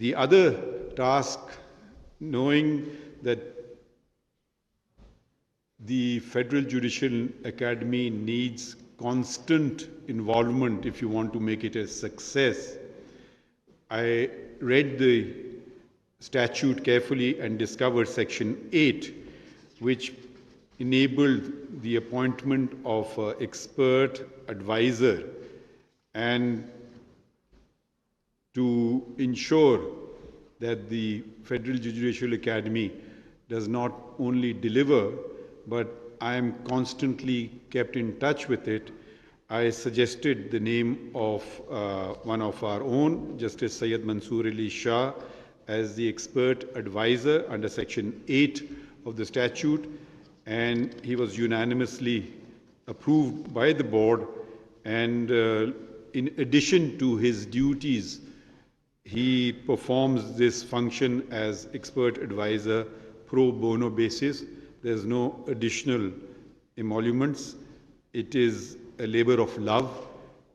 The other task, knowing that the Federal Judicial Academy needs constant involvement if you want to make it a success. I read the statute carefully and discovered Section 8, which enabled the appointment of an expert advisor, and to ensure that the Federal Judicial Academy does not only deliver, but I am constantly kept in touch with it. I suggested the name of one of our own, Justice Syed Mansoor Ali Shah, as the expert advisor under Section 8 of the statute, and he was unanimously approved by the board. And in addition to his duties, he performs this function as expert advisor pro bono basis. There's no additional emoluments. It is a labor of love,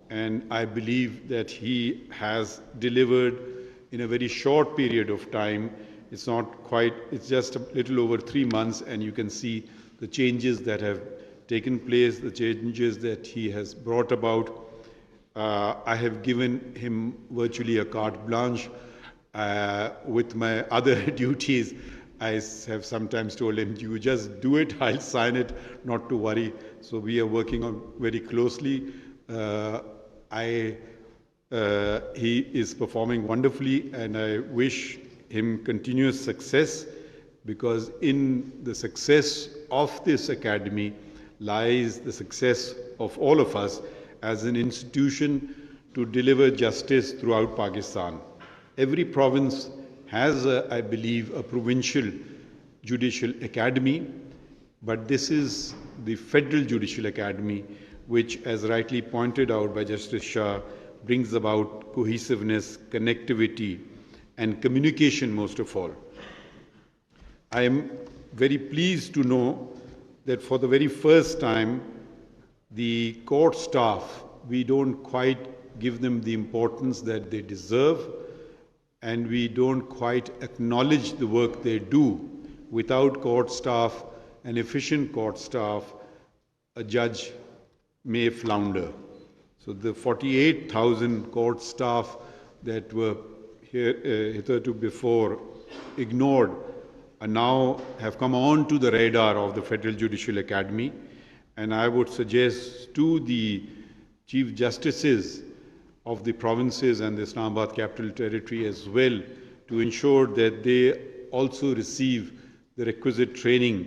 and I believe that he has delivered in a very short period of time. It's not quite, it's just a little over 3 months, and you can see the changes that have taken place, the changes that he has brought about. I have given him virtually a carte blanche. With my other duties, I have sometimes told him, you just do it, I'll sign it, not to worry. So we are working on very closely. He is performing wonderfully, and I wish him continuous success, because in the success of this academy lies the success of all of us as an institution to deliver justice throughout Pakistan. Every province has, I believe, a provincial judicial academy, but this is the Federal Judicial Academy, which, as rightly pointed out by Justice Shah, brings about cohesiveness, connectivity, and communication most of all. I am very pleased to know that for the very first time, the court staff, we don't quite give them the importance that they deserve, and we don't quite acknowledge the work they do. Without court staff, an efficient court staff, a judge may flounder. So the 48,000 court staff that were hitherto before ignored are now have come on to the radar of the Federal Judicial Academy, and I would suggest to the Chief Justices of the provinces and the Islamabad Capital Territory as well to ensure that they also receive the requisite training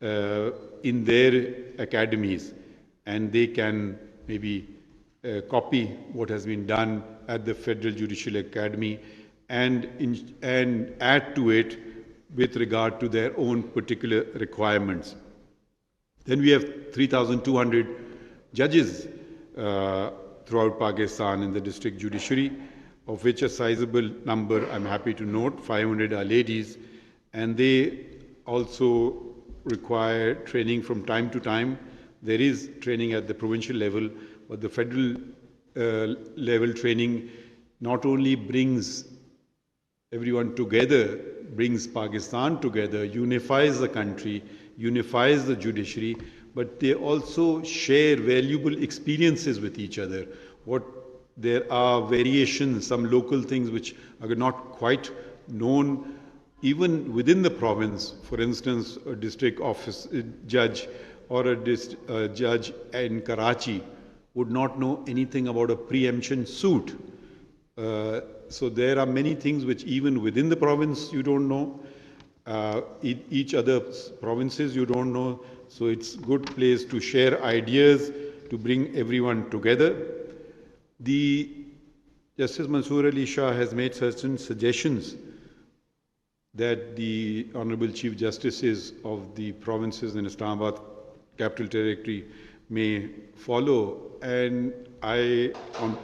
in their academies, and they can maybe copy what has been done at the Federal Judicial Academy and add to it with regard to their own particular requirements. Then we have 3,200 judges throughout Pakistan in the district judiciary, of which a sizable number, I'm happy to note, 500 are ladies, and they also require training from time to time. There is training at the provincial level, but the federal level training not only brings everyone together, brings Pakistan together, unifies the country, unifies the judiciary, but they also share valuable experiences with each other. There are variations, some local things which are not quite known even within the province. For instance, a district office judge or a judge in Karachi would not know anything about a preemption suit. So there are many things which even within the province you don't know, each other provinces you don't know. So it's a good place to share ideas, to bring everyone together. The Justice Mansoor Ali Shah has made certain suggestions that the Honorable Chief Justices of the provinces in Islamabad Capital Territory may follow, and I,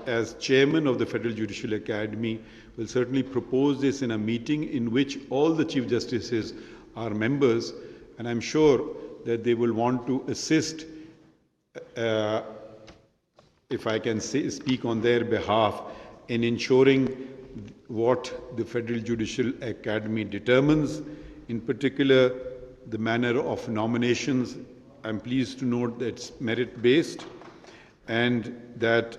as chairman of the Federal Judicial Academy, will certainly propose this in a meeting in which all the Chief Justices are members, and I'm sure that they will want to assist, if I can speak on their behalf, in ensuring what the Federal Judicial Academy determines, in particular the manner of nominations. I'm pleased to note that it's merit-based, and that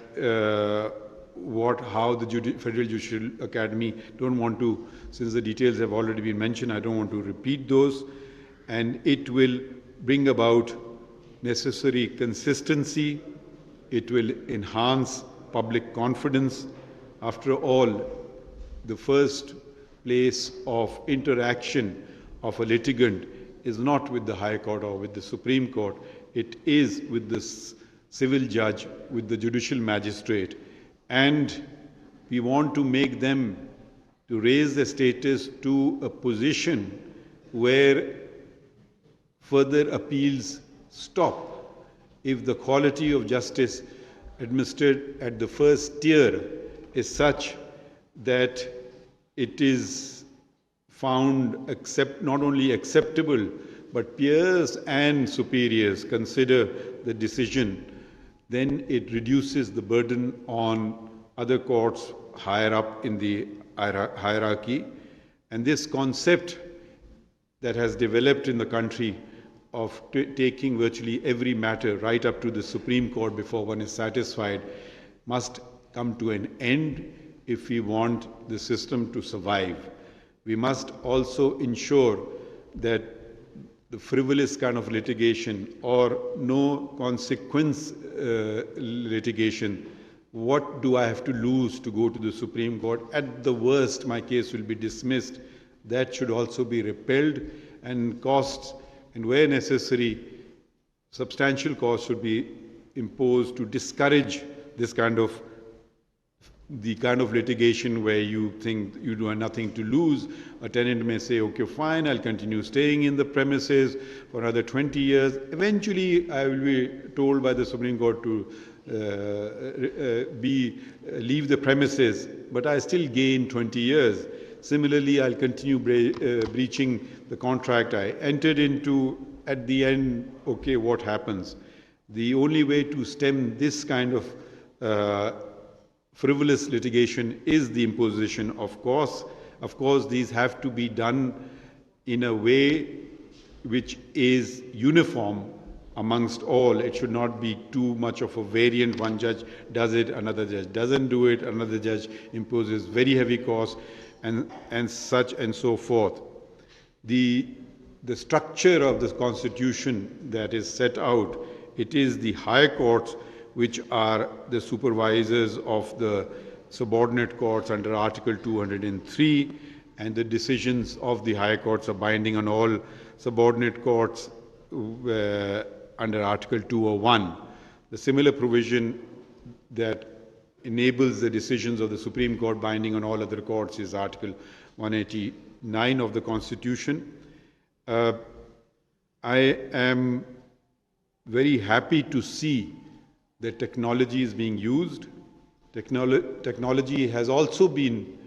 how the Federal Judicial Academy, don't want to, since the details have already been mentioned, I don't want to repeat those, and it will bring about necessary consistency, it will enhance public confidence. After all, the first place of interaction of a litigant is not with the High Court or with the Supreme Court, it is with the civil judge, with the judicial magistrate, and we want to make them to raise their status to a position where further appeals stop. If the quality of justice administered at the first tier is such that it is found not only acceptable, but peers and superiors consider the decision, then it reduces the burden on other courts higher up in the hierarchy. And this concept that has developed in the country of taking virtually every matter right up to the Supreme Court before one is satisfied must come to an end if we want the system to survive. We must also ensure that the frivolous kind of litigation or no consequence litigation, what do I have to lose to go to the Supreme Court? At the worst, my case will be dismissed. That should also be repelled, and costs, and where necessary, substantial costs should be imposed to discourage this kind of litigation where you think you do have nothing to lose. A tenant may say, okay, fine, I'll continue staying in the premises for another 20 years. Eventually, I will be told by the Supreme Court to leave the premises, but I still gain 20 years. Similarly, I'll continue breaching the contract I entered into. At the end, okay, what happens? The only way to stem this kind of frivolous litigation is the imposition of costs. Of course, these have to be done in a way which is uniform amongst all. It should not be too much of a variant. One judge does it, another judge doesn't do it, another judge imposes very heavy costs, and such and so forth. The structure of the Constitution that is set out, it is the high courts which are the supervisors of the subordinate courts under Article 203, and the decisions of the high courts are binding on all subordinate courts under Article 201. The similar provision that enables the decisions of the Supreme Court binding on all other courts is Article 189 of the Constitution. I am very happy to see that technology is being used. Technology has also been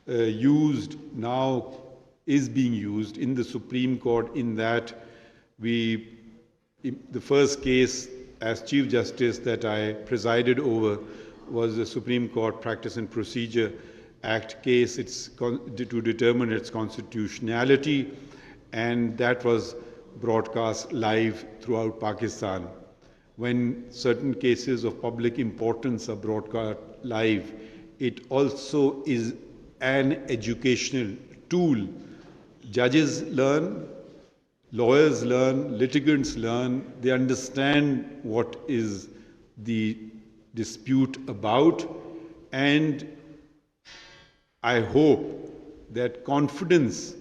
used, now is being used in the Supreme Court, in that the first case as Chief Justice that I presided over was the Supreme Court Practice and Procedure Act case. It's to determine its constitutionality, and that was broadcast live throughout Pakistan. When certain cases of public importance are broadcast live, it also is an educational tool. Judges learn, lawyers learn, litigants learn, they understand what is the dispute about, and I hope that confidence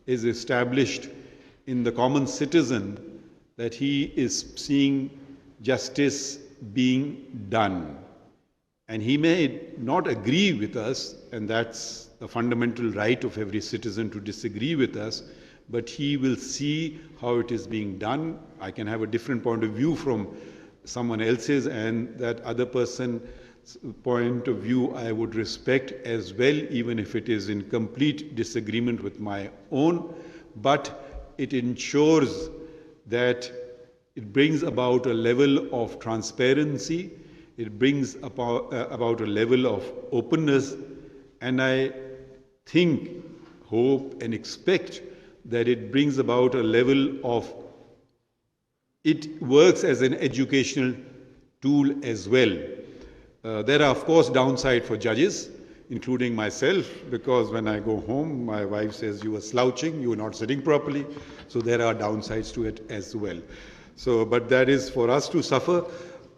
is established in the common citizen that he is seeing justice being done. And he may not agree with us, and that's the fundamental right of every citizen to disagree with us, but he will see how it is being done. I can have a different point of view from someone else's, and that other person's point of view I would respect as well, even if it is in complete disagreement with my own. But it ensures that it brings about a level of transparency, it brings about a level of openness, And I think, hope, and expect that it brings about a level of, it works as an educational tool as well. There are, of course, downsides for judges, including myself, because when I go home, my wife says, you were slouching, you were not sitting properly. So there are downsides to it as well. So, but that is for us to suffer,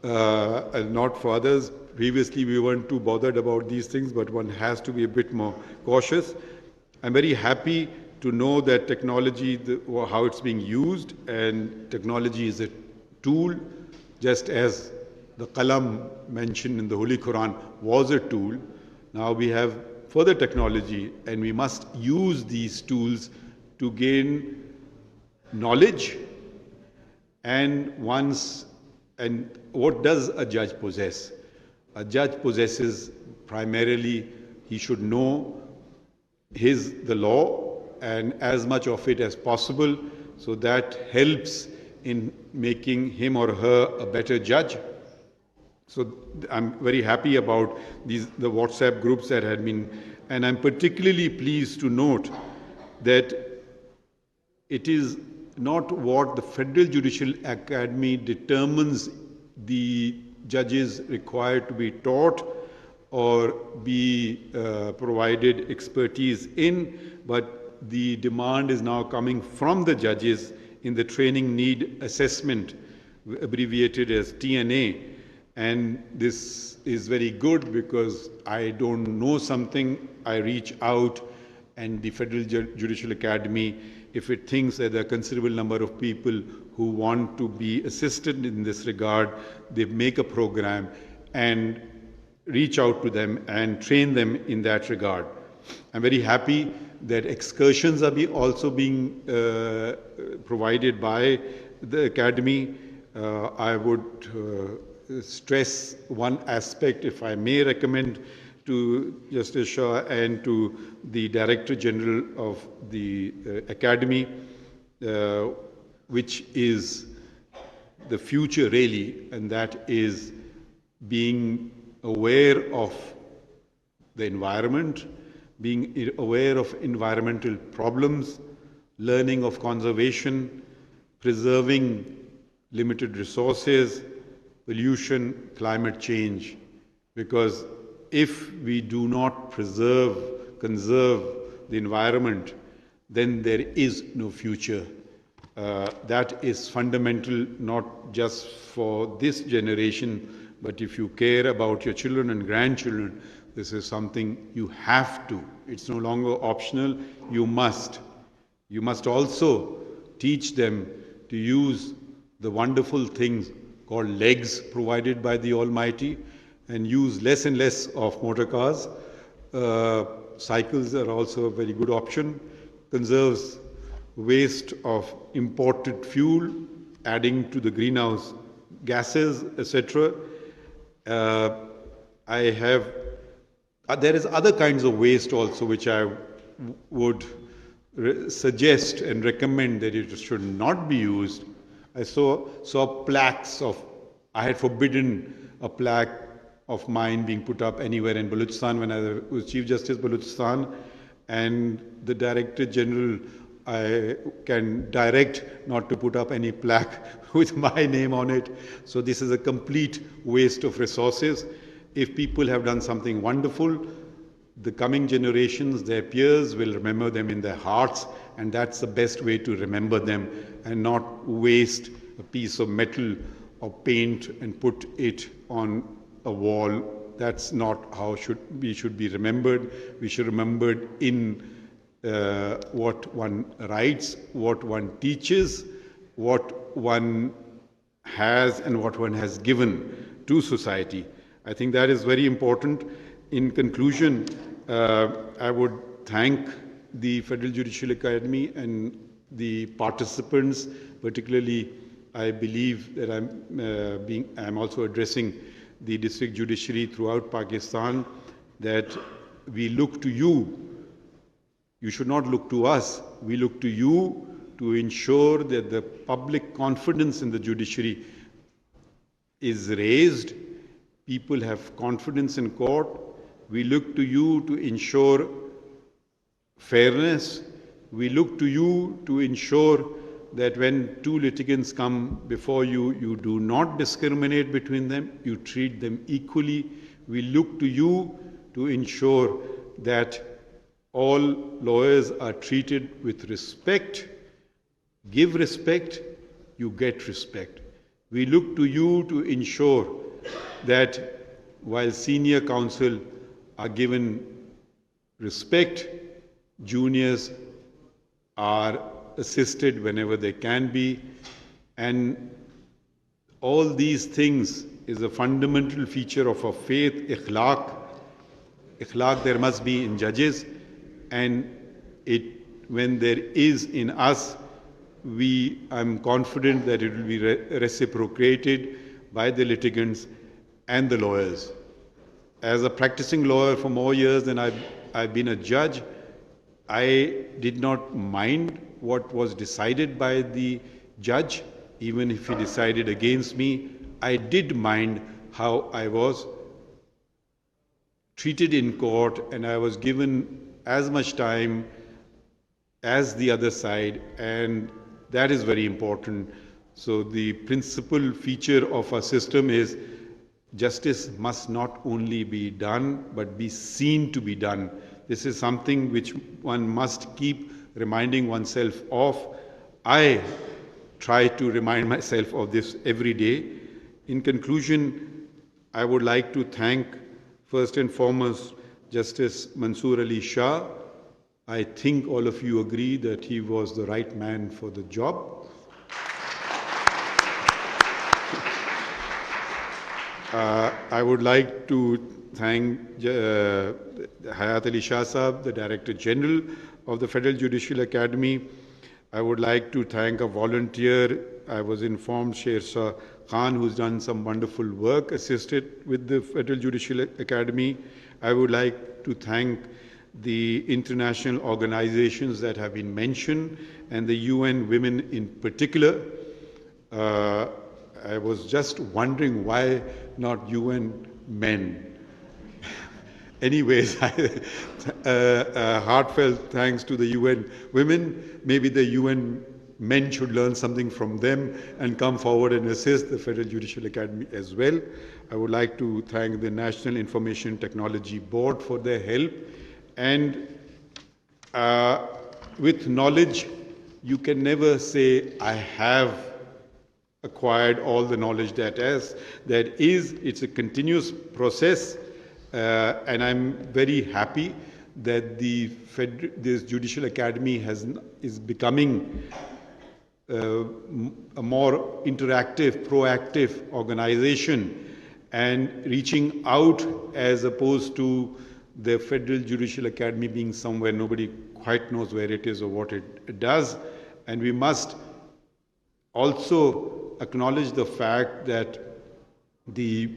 and not for others. Previously, we weren't too bothered about these things, but one has to be a bit more cautious. I'm very happy to know that technology, how it's being used, and technology is a tool, just as the qalam mentioned in the Holy Quran was a tool. Now we have further technology, and we must use these tools to gain knowledge. And what does a judge possess? A judge possesses primarily, he should know the law and as much of it as possible, so that helps in making him or her a better judge. So I'm very happy about the WhatsApp groups that had been, and I'm particularly pleased to note that it is not what the Federal Judicial Academy determines the judges required to be taught or be provided expertise in, but the demand is now coming from the judges in the training need assessment, abbreviated as TNA. And this is very good, because I don't know something, I reach out, and the Federal Judicial Academy, if it thinks that there are a considerable number of people who want to be assisted in this regard, they make a program and reach out to them and train them in that regard. I'm very happy that excursions are also being provided by the Academy. I would stress one aspect, if I may recommend to Justice Shah and to the Director General of the Academy, which is the future really, and that is being aware of the environment, being aware of environmental problems, learning of conservation, preserving limited resources, pollution, climate change. Because if we do not conserve the environment, then there is no future. That is fundamental, not just for this generation, but if you care about your children and grandchildren, this is something you have to. It's no longer optional, you must. You must also teach them to use the wonderful things called legs provided by the Almighty, and use less and less of motor cars. Cycles are also a very good option. Conserves waste of imported fuel, adding to the greenhouse gases, etc. There is other kinds of waste also which I would suggest and recommend that it should not be used. I saw plaques of, I had forbidden a plaque of mine being put up anywhere in Balochistan when I was Chief Justice Balochistan, and the Director General, I can direct not to put up any plaque with my name on it. So this is a complete waste of resources. If people have done something wonderful, the coming generations, their peers, will remember them in their hearts, and that's the best way to remember them, and not waste a piece of metal or paint and put it on a wall. That's not how we should be remembered. We should be remembered in what one writes, what one teaches, what one has, and what one has given to society. I think that is very important. In conclusion, I would thank the Federal Judicial Academy and the participants. Particularly, I believe that I'm also addressing the district judiciary throughout Pakistan, that we look to you. You should not look to us. We look to you to ensure that the public confidence in the judiciary is raised. People have confidence in court. We look to you to ensure fairness. We look to you to ensure that when two litigants come before you, you do not discriminate between them, you treat them equally. We look to you to ensure that all lawyers are treated with respect. Give respect, you get respect. We look to you to ensure that while senior counsel are given respect, juniors are assisted whenever they can be, and all these things is a fundamental feature of our faith, ikhlaq. Ikhlaq there must be in judges, and when there is in us, I'm confident that it will be reciprocated by the litigants and the lawyers. As a practicing lawyer for more years than I've been a judge, I did not mind what was decided by the judge, even if he decided against me. I did mind how I was treated in court, and I was given as much time as the other side, and that is very important. So the principal feature of our system is justice must not only be done, but be seen to be done. This is something which one must keep reminding oneself of. I try to remind myself of this every day. In conclusion, I would like to thank first and foremost Justice Mansoor Ali Shah. I think all of you agree that he was the right man for the job. I would like to thank Hayat Ali Shah Sahab, the Director General of the Federal Judicial Academy. I would like to thank a volunteer. I was informed, Sher Shah Khan, who's done some wonderful work, assisted with the Federal Judicial Academy. I would like to thank the international organizations that have been mentioned, and the UN Women in particular. I was just wondering why not UN Men. Anyways, heartfelt thanks to the UN Women. Maybe the UN Men should learn something from them and come forward and assist the Federal Judicial Academy as well. I would like to thank the National Information Technology Board for their help. And with knowledge, you can never say, I have acquired all the knowledge that is. It's a continuous process. And I'm very happy that this Judicial Academy is becoming a more interactive, proactive organization and reaching out, as opposed to the Federal Judicial Academy being somewhere nobody quite knows where it is or what it does. And we must also acknowledge the fact that the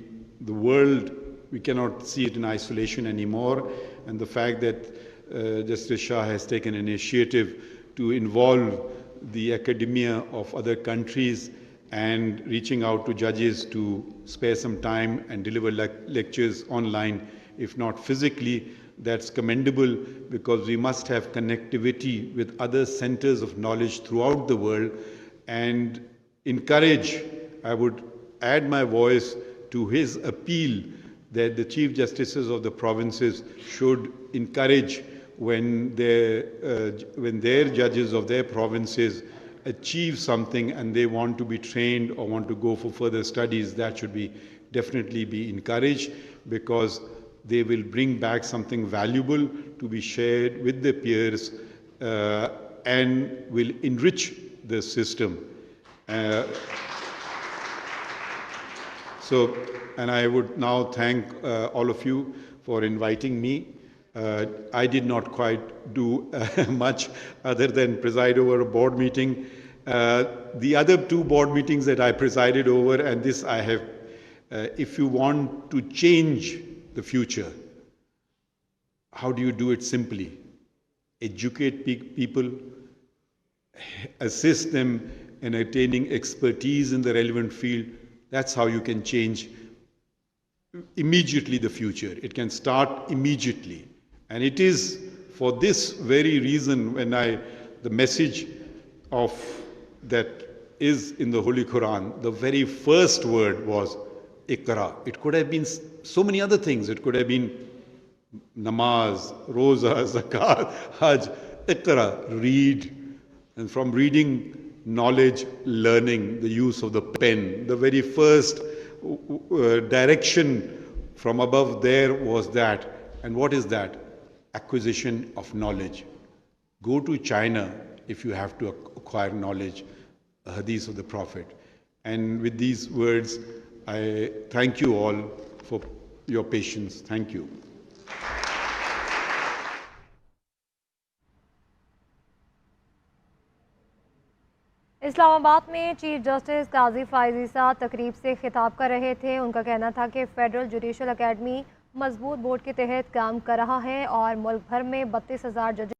world, we cannot see it in isolation anymore, and the fact that Justice Shah has taken an initiative to involve the academia of other countries and reaching out to judges to spare some time and deliver lectures online, if not physically. That's commendable, because we must have connectivity with other centers of knowledge throughout the world, and encourage, I would add my voice to his appeal that the Chief Justices of the provinces should encourage when their judges of their provinces achieve something and they want to be trained or want to go for further studies, that should definitely be encouraged, because they will bring back something valuable to be shared with their peers and will enrich the system. And I would now thank all of you for inviting me. I did not quite do much other than preside over a board meeting. The other two board meetings that I presided over, and this I have, if you want to change the future, how do you do it simply? Educate people, assist them in attaining expertise in the relevant field. That's how you can change immediately the future. It can start immediately. And it is for this very reason the message of that is in the Holy Quran, the very first word was Iqra. It could have been so many other things. It could have been namaz, roza, zakat, hajj. Iqra, read. And from reading, knowledge, learning, the use of the pen. The very first direction from above there was that. And what is that? Acquisition of knowledge. Go to China if you have to acquire knowledge, the hadith of the Prophet. And with these words, I thank you all for your patience. Thank you. Islamabad में chief justice काजी फायज़ साहब तकरीब से खिताब कर रहे थे। उनका कहना था कि फेडरल जुडिशल अकेडमी मजबूत बोर्ड के तहत काम कर रहा है और मुल्क भर में 32,000 जजेस